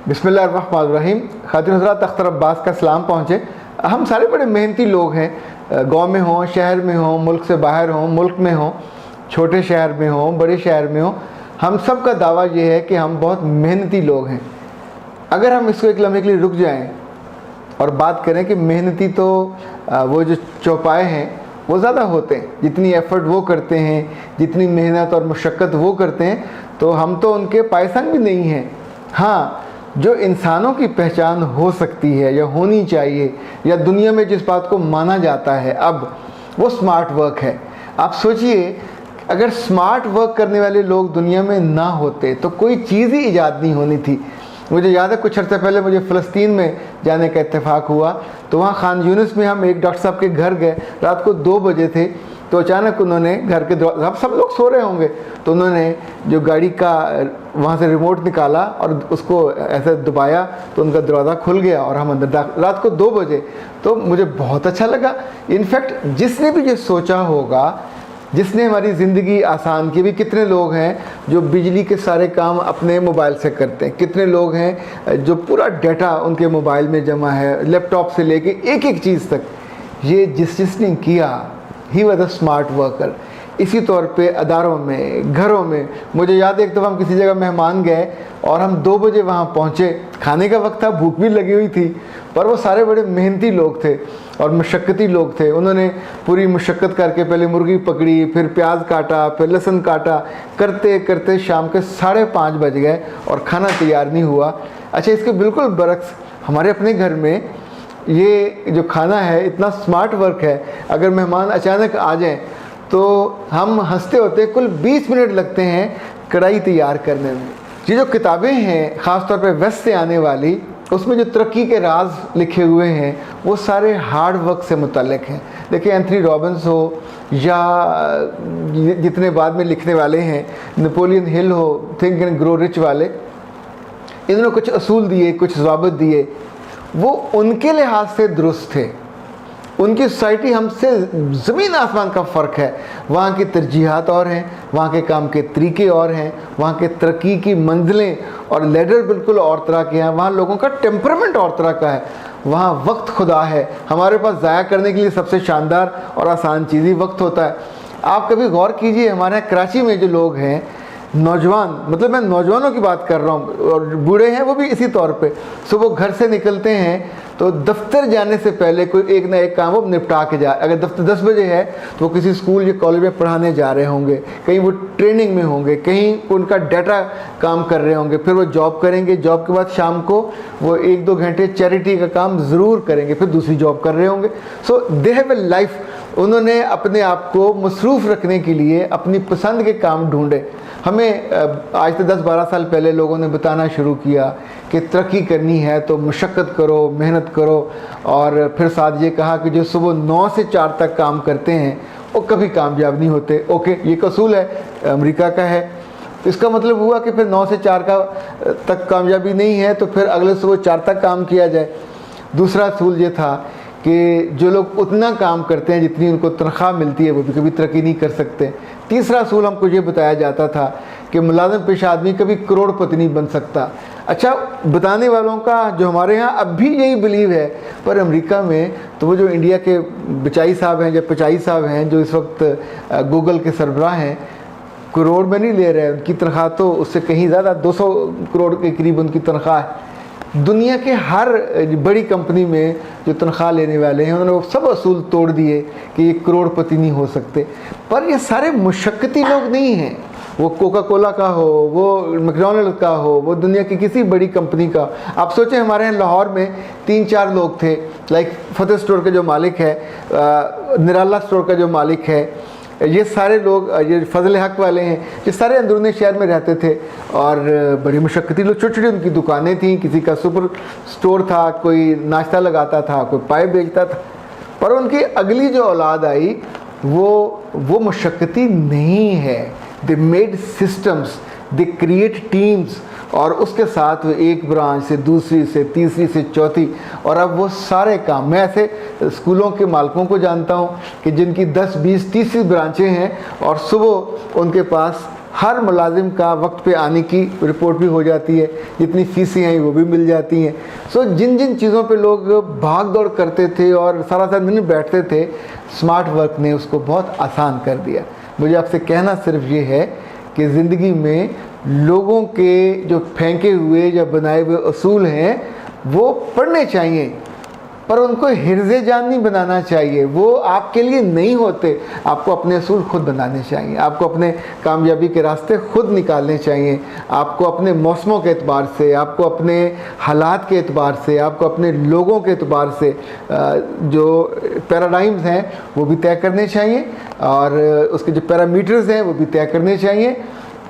बिस्मिल्लाहिर्रहमानिर्रहीम। खातिन हज़रात, अख्तर अब्बास का सलाम पहुँचे। हम सारे बड़े मेहनती लोग हैं, गांव में हों, शहर में हों, मुल्क से बाहर हों, मुल्क में हों, छोटे शहर में हों, बड़े शहर में हों, हम सब का दावा ये है कि हम बहुत मेहनती लोग हैं। अगर हम इसको एक लम्हे के लिए रुक जाएं और बात करें कि मेहनती तो वो जो चौपाए हैं वो ज़्यादा होते हैं, जितनी एफ़र्ट वो करते हैं, जितनी मेहनत और मशक्क़त वो करते हैं, तो हम तो उनके पायसन भी नहीं हैं। हाँ, जो इंसानों की पहचान हो सकती है या होनी चाहिए या दुनिया में जिस बात को माना जाता है अब, वो स्मार्ट वर्क है। आप सोचिए, अगर स्मार्ट वर्क करने वाले लोग दुनिया में ना होते तो कोई चीज़ ही ईजाद नहीं होनी थी। मुझे याद है कुछ अर्से पहले मुझे फ़लस्तीन में जाने का इत्तेफाक हुआ, तो वहाँ खान यूनिस में हम एक डॉक्टर साहब के घर गए। रात को 2 बजे थे, तो अचानक उन्होंने घर के सब लोग सो रहे होंगे, तो उन्होंने जो गाड़ी का वहाँ से रिमोट निकाला और उसको ऐसे दबाया तो उनका दरवाज़ा खुल गया और हम अंदर रात को 2 बजे। तो मुझे बहुत अच्छा लगा। इनफैक्ट जिसने भी ये सोचा होगा, जिसने हमारी ज़िंदगी आसान की, भी कितने लोग हैं जो बिजली के सारे काम अपने मोबाइल से करते हैं, कितने लोग हैं जो पूरा डाटा उनके मोबाइल में जमा है, लैपटॉप से लेके एक एक चीज़ तक। ये जिसने किया, he was a smart worker. इसी तौर पे अदारों में, घरों में, मुझे याद है एक दफ़ा हम किसी जगह मेहमान गए और हम 2 बजे वहाँ पहुँचे। खाने का वक्त था, भूख भी लगी हुई थी, पर वो सारे बड़े मेहनती लोग थे और मशक्क़ती लोग थे। उन्होंने पूरी मशक्क़त करके पहले मुर्गी पकड़ी, फिर प्याज काटा, फिर लहसुन काटा, करते करते शाम के 5:30 बज गए और खाना तैयार नहीं हुआ। अच्छा, इसके बिल्कुल बरक्स हमारे अपने घर में ये जो खाना है इतना स्मार्ट वर्क है। अगर मेहमान अचानक आ जाएं तो हम हंसते होते कुल 20 मिनट लगते हैं कढ़ाई तैयार करने में। ये जो किताबें हैं ख़ास तौर पे वेस्ट से आने वाली, उसमें जो तरक्की के राज लिखे हुए हैं वो सारे हार्ड वर्क से मुतल्लिक हैं। देखिए, एंथनी रॉबिन्स हो या जितने बाद में लिखने वाले हैं, नेपोलियन हिल हो, थिंक एंड ग्रो रिच वाले, इन्होंने कुछ असूल दिए, कुछ ज़वाबित दिए, वो उनके लिहाज से दुरुस्त थे। उनकी सोसाइटी हमसे ज़मीन आसमान का फ़र्क है। वहाँ की तरजीहात और हैं, वहाँ के काम के तरीके और हैं, वहाँ के तरक्की की मंजिलें और लेडर बिल्कुल और तरह के हैं, वहाँ लोगों का टेम्परामेंट और तरह का है, वहाँ वक्त खुदा है। हमारे पास ज़ाया करने के लिए सबसे शानदार और आसान चीज़ ही वक्त होता है। आप कभी गौर कीजिए, हमारे यहाँ कराची में जो लोग हैं, नौजवान, मतलब मैं नौजवानों की बात कर रहा हूँ, और बूढ़े हैं वो भी इसी तौर पे, सुबह घर से निकलते हैं तो दफ्तर जाने से पहले कोई एक ना एक काम वो निपटा के जा। अगर दफ्तर 10 बजे है तो वो किसी स्कूल या कॉलेज में पढ़ाने जा रहे होंगे, कहीं वो ट्रेनिंग में होंगे, कहीं उनका डाटा काम कर रहे होंगे, फिर वो जॉब करेंगे, जॉब के बाद शाम को वो 1-2 घंटे चैरिटी का काम ज़रूर करेंगे, फिर दूसरी जॉब कर रहे होंगे। सो दे हैव ए लाइफ। उन्होंने अपने आप को मसरूफ़ रखने के लिए अपनी पसंद के काम ढूंढे। हमें आज से 10-12 साल पहले लोगों ने बताना शुरू किया कि तरक्की करनी है तो मुशक्क़त करो, मेहनत करो, और फिर साथ ये कहा कि जो सुबह 9 से 4 तक काम करते हैं वो कभी कामयाब नहीं होते। ओके, ये असूल है, अमेरिका का है। इसका मतलब हुआ कि फिर 9 से 4 तक कामयाबी नहीं है तो फिर अगले सुबह 4 तक काम किया जाए। दूसरा असूल ये था कि जो लोग उतना काम करते हैं जितनी उनको तनख्वाह मिलती है वो भी कभी तरक्की नहीं कर सकते। तीसरा असूल हमको ये बताया जाता था कि मुलाजिम पेशा आदमी कभी करोड़पति नहीं बन सकता। अच्छा, बताने वालों का जो हमारे यहाँ अब भी यही बिलीव है, पर अमेरिका में तो वो जो इंडिया के बिचाई साहब हैं या पिचाई साहब हैं जो इस वक्त गूगल के सरबराह हैं, करोड़ में नहीं ले रहे हैं। उनकी तनख्वाह तो उससे कहीं ज़्यादा 200 करोड़ के करीब उनकी तनख्वाह है। दुनिया के हर बड़ी कंपनी में जो तनख्वाह लेने वाले हैं उन्होंने वो सब असूल तोड़ दिए कि ये करोड़पति नहीं हो सकते। पर ये सारे मुशक्क़ती लोग नहीं हैं। वो कोका कोला का हो, वो मैकडॉनल्ड का हो, वो दुनिया की किसी बड़ी कंपनी का। आप सोचें, हमारे यहाँ लाहौर में 3-4 लोग थे, लाइक फतेह स्टोर का जो मालिक है, निराला स्टोर का जो मालिक है, ये सारे लोग, ये फजल हक वाले हैं, ये सारे अंदरूनी शहर में रहते थे और बड़ी मुशक्क़ती लोग। छोटी छोटी उनकी दुकानें थीं, किसी का सुपर स्टोर था, कोई नाश्ता लगाता था, कोई पाइप बेचता था। पर उनकी अगली जो औलाद आई वो मुशक्क़ती नहीं है। They made systems, they create teams, और उसके साथ वो एक ब्रांच से दूसरी से तीसरी से चौथी, और अब वो सारे काम। मैं ऐसे स्कूलों के मालिकों को जानता हूँ कि जिनकी 10, 20, 30 ब्रांचें हैं और सुबह उनके पास हर मुलाजिम का वक्त पे आने की रिपोर्ट भी हो जाती है, जितनी फ़ीसें हैं वो भी मिल जाती हैं। सो जिन जिन चीज़ों पे लोग भाग दौड़ करते थे और सारा सारा दिन बैठते थे, स्मार्ट वर्क ने उसको बहुत आसान कर दिया। मुझे आपसे कहना सिर्फ ये है कि ज़िंदगी में लोगों के जो फेंके हुए या बनाए हुए असूल हैं वो पढ़ने चाहिए, पर उनको हिर्ज़े जान नहीं बनाना चाहिए। वो आपके लिए नहीं होते। आपको अपने असूल खुद बनाने चाहिए, आपको अपने कामयाबी के रास्ते खुद निकालने चाहिए। आपको अपने मौसमों के एतबार से, आपको अपने हालात के एतबार से, आपको अपने लोगों के एतबार से जो पैराडाइम्स हैं वो भी तय करने चाहिए, और उसके जो पैरामीटर्स हैं वो भी तय करने चाहिए।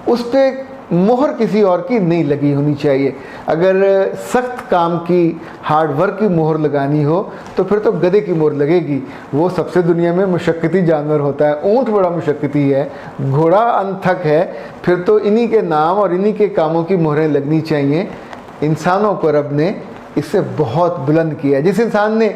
उस पर मोहर किसी और की नहीं लगी होनी चाहिए। अगर सख्त काम की, हार्ड वर्क की मोहर लगानी हो तो फिर तो गधे की मोहर लगेगी। वो सबसे दुनिया में मुशक्कती जानवर होता है। ऊँट बड़ा मुशक्कती है, घोड़ा अनथक है, फिर तो इन्हीं के नाम और इन्हीं के कामों की मोहरें लगनी चाहिए। इंसानों को रब ने इससे बहुत बुलंद किया। जिस इंसान ने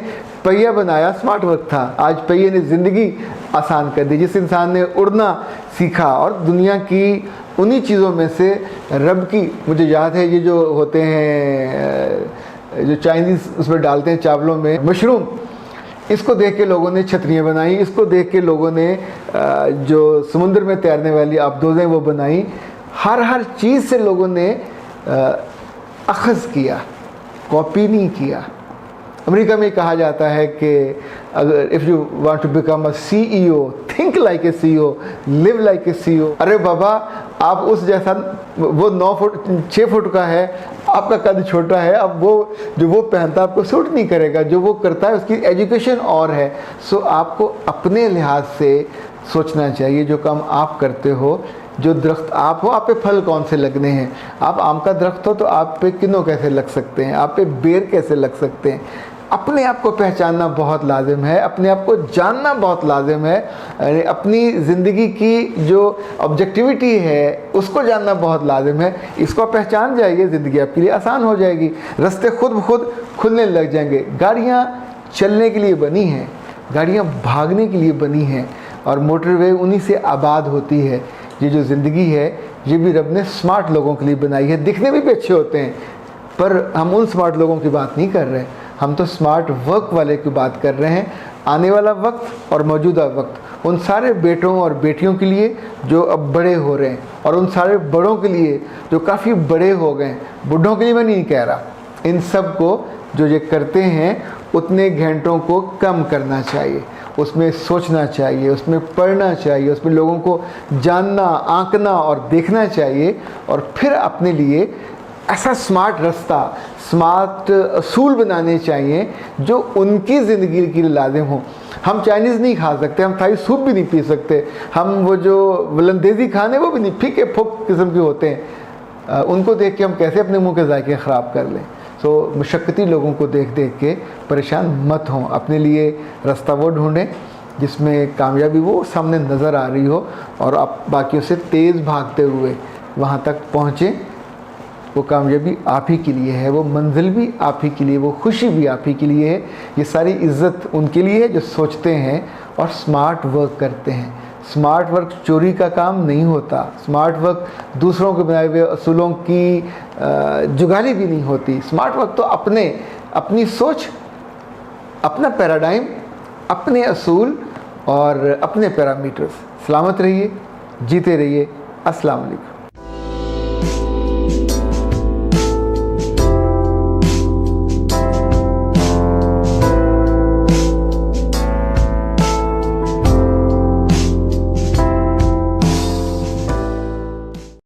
पहिया बनाया स्मार्ट वर्क था, आज पहिए ने ज़िंदगी आसान कर दी। जिस इंसान ने उड़ना सीखा और दुनिया की उन्हीं चीज़ों में से रब की, मुझे याद है ये जो होते हैं जो चाइनीज़ उसमें डालते हैं चावलों में, मशरूम, इसको देख के लोगों ने छतरियाँ बनाई। इसको देख के लोगों ने जो समुद्र में तैरने वाली आबदोज़ें वो बनाई। हर चीज़ से लोगों ने अखज़ किया, कॉपी नहीं किया। अमेरिका में कहा जाता है कि अगर if you want to become a CEO, think like a CEO, live like a CEO। अरे बाबा, आप उस जैसा, वो 6 फुट का है, आपका कद छोटा है, अब वो जो वो पहनता है आपको सूट नहीं करेगा। जो वो करता है उसकी एजुकेशन और है। सो आपको अपने लिहाज से सोचना चाहिए। जो काम आप करते हो, जो दरख्त आप हो, आप पे फल कौन से लगने हैं। आप आम का दरख्त हो तो आप पे किन्नों कैसे लग सकते हैं, आप पे बेर कैसे लग सकते हैं। अपने आप को पहचानना बहुत लाजिम है, अपने आप को जानना बहुत लाजिम है। अपनी ज़िंदगी की जो ऑब्जेक्टिविटी है उसको जानना बहुत लाजिम है। इसको पहचान जाइए, ज़िंदगी आपके लिए आसान हो जाएगी। रास्ते खुद ब खुद खुलने लग जाएंगे। गाड़ियाँ चलने के लिए बनी हैं, गाड़ियाँ भागने के लिए बनी हैं, और मोटरवे उन्हीं से आबाद होती है। ये जो ज़िंदगी है ये भी रब ने स्मार्ट लोगों के लिए बनाई है। दिखने में भी अच्छे होते हैं, पर हम उन स्मार्ट लोगों की बात नहीं कर रहे। हम तो स्मार्ट वर्क वाले की बात कर रहे हैं। आने वाला वक्त और मौजूदा वक्त उन सारे बेटों और बेटियों के लिए जो अब बड़े हो रहे हैं, और उन सारे बड़ों के लिए जो काफ़ी बड़े हो गए। बुढ़ों के लिए मैं नहीं कह रहा, इन सब को जो ये करते हैं उतने घंटों को कम करना चाहिए। उसमें सोचना चाहिए, उसमें पढ़ना चाहिए, उसमें लोगों को जानना, आंकना और देखना चाहिए, और फिर अपने लिए ऐसा स्मार्ट रास्ता, स्मार्ट असूल बनाने चाहिए जो उनकी ज़िंदगी के लिए लाजिम हो। हम चाइनीज़ नहीं खा सकते, हम थाई सूप भी नहीं पी सकते, हम वो जो वलंदेज़ी खाने वो भी नहीं, फीके फुक किस्म के होते हैं। उनको देख के हम कैसे अपने मुंह के जायके ख़राब कर लें। सो मुशक्कती लोगों को देख देख के परेशान मत हों। अपने लिए रास्ता वो ढूंढें जिसमें कामयाबी वो सामने नज़र आ रही हो, और आप बाकियों से तेज़ भागते हुए वहाँ तक पहुँचें। वो कामयाबी आप ही के लिए है, वो मंजिल भी आप ही के लिए, वो खुशी भी आप ही के लिए है। ये सारी इज़्ज़त उनके लिए है जो सोचते हैं और स्मार्ट वर्क करते हैं। स्मार्ट वर्क चोरी का काम नहीं होता। स्मार्ट वर्क दूसरों के बनाए हुए असूलों की जुगाली भी नहीं होती। स्मार्ट वर्क तो अपनी सोच, अपना पैराडाइम, अपने असूल और अपने पैरामीटर्स। सलामत रहिए, जीते रहिए। अस्सलाम वालेकुम।